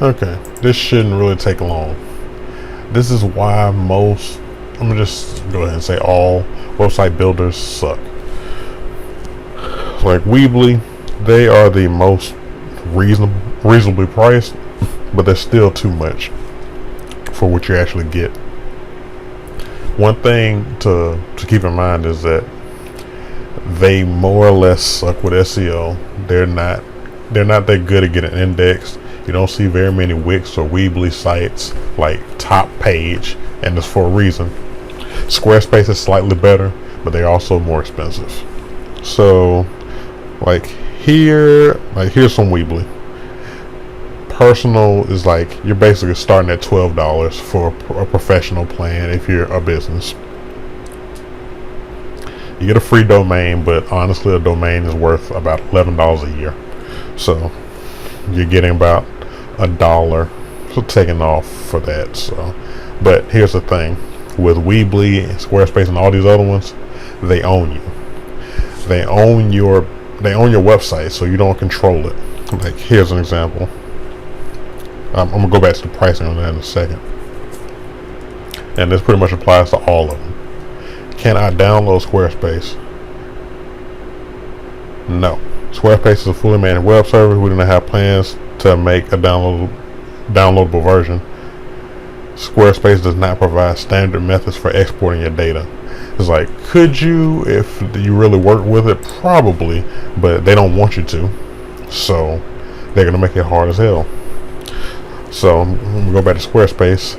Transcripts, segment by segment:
Okay, this shouldn't really take long. This is why most, I'm gonna just go ahead and say all website builders suck. Like Weebly, they are the most reasonably priced, but they're still too much for what you actually get. One thing to keep in mind is that they more or less suck with SEO. They're not that good at getting indexed. You don't see very many Wix or Weebly sites like top page, and it's for a reason. Squarespace is slightly better, but they're also more expensive. So here's some Weebly. Personal is like, you're basically starting at $12 for a professional plan if you're a business. You get a free domain, but honestly a domain is worth about $11 a year. So you're getting about $1 so taking off for that. So, but here's the thing, with Weebly and Squarespace and all these other ones, they own you. They own your website, so you don't control it. Like, here's an example. I'm gonna go back to the pricing on that in a second, and this pretty much applies to all of them. Can I download Squarespace? No. Squarespace is a fully managed web service. We do not have plans to make a downloadable version. Squarespace does not provide standard methods for exporting your data. It's like, could you, if you really work with it? Probably, but they don't want you to, so they're gonna make it hard as hell. So when we go back to Squarespace,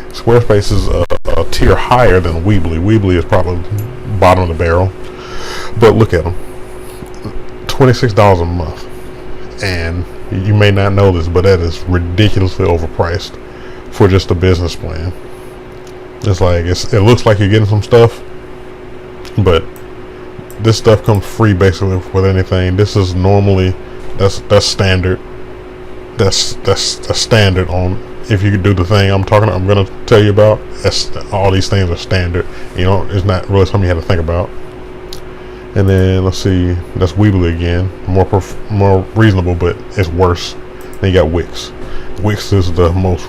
Squarespace is a tier higher than Weebly. Weebly is probably bottom of the barrel, but look at them, $26 a month, and you may not know this, but that is ridiculously overpriced for just a business plan. It's like, it looks like you're getting some stuff, but this stuff comes free basically with anything. This is normally that's standard. That's standard on, if you could do the thing I'm gonna tell you about. All these things are standard. You know, it's not really something you have to think about. And then let's see, that's Weebly again, more reasonable, but it's worse. Then you got Wix. Wix is the most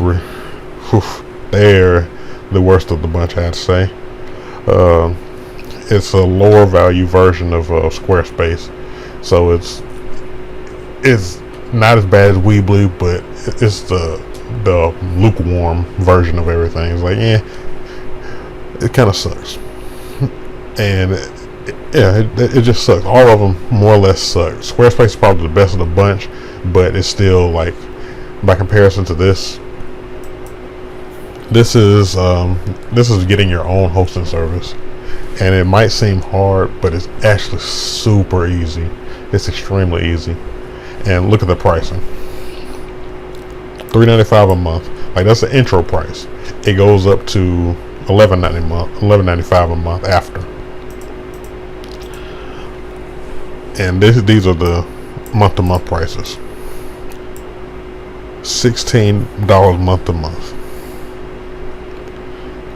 they're the worst of the bunch, I had to say. It's a lower value version of Squarespace, so it's not as bad as Weebly, but it's the lukewarm version of everything. It's like, it kind of sucks, and it just sucks. All of them more or less suck. Squarespace is probably the best of the bunch, but it's still, like, by comparison to this is getting your own hosting service, and it might seem hard, but it's actually super easy. It's extremely easy. And look at the pricing, $3.95 a month. Like, that's the intro price. It goes up to $11.95 a month after. And these are the month-to-month prices. $16 month to month,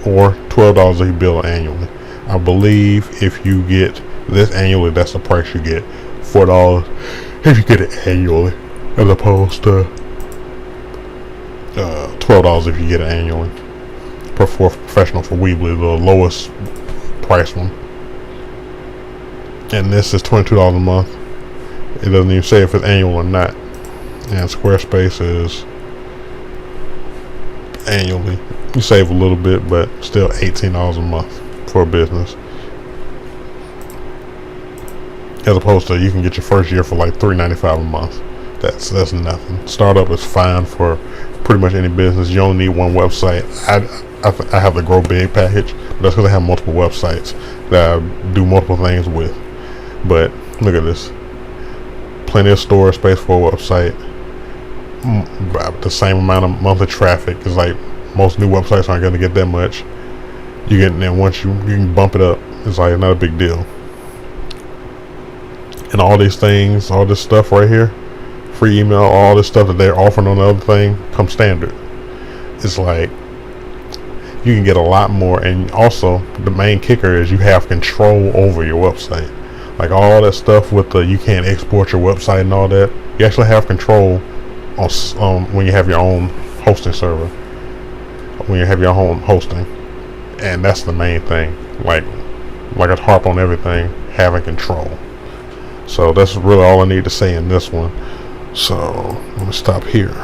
or $12 if you bill annually. I believe if you get this annually, that's the price you get. $4 if you get it annually, as opposed to $12 if you get it annually. For professional for Weebly, the lowest price one. And this is $22 a month. It doesn't even say if it's annual or not. And Squarespace is annually. You save a little bit, but still $18 a month for a business. As opposed to, you can get your first year for like $3.95 a month. That's nothing. Startup is fine for pretty much any business. You only need one website. I have the Grow Big package, but that's because I have multiple websites that I do multiple things with. But look at this. Plenty of storage space for a website. The same amount of monthly traffic. It's like, most new websites aren't going to get that much. You get, and once you can bump it up, it's like not a big deal. And all these things, all this stuff right here, free email, all this stuff that they're offering on the other thing, comes standard. It's like, you can get a lot more. And also, the main kicker is you have control over your website. Like, all that stuff with the, you can't export your website and all that, you actually have control when you have your own hosting server, when you have your own hosting, and that's the main thing. Like I harp on everything, having control. So that's really all I need to say in this one. So I'm gonna stop here.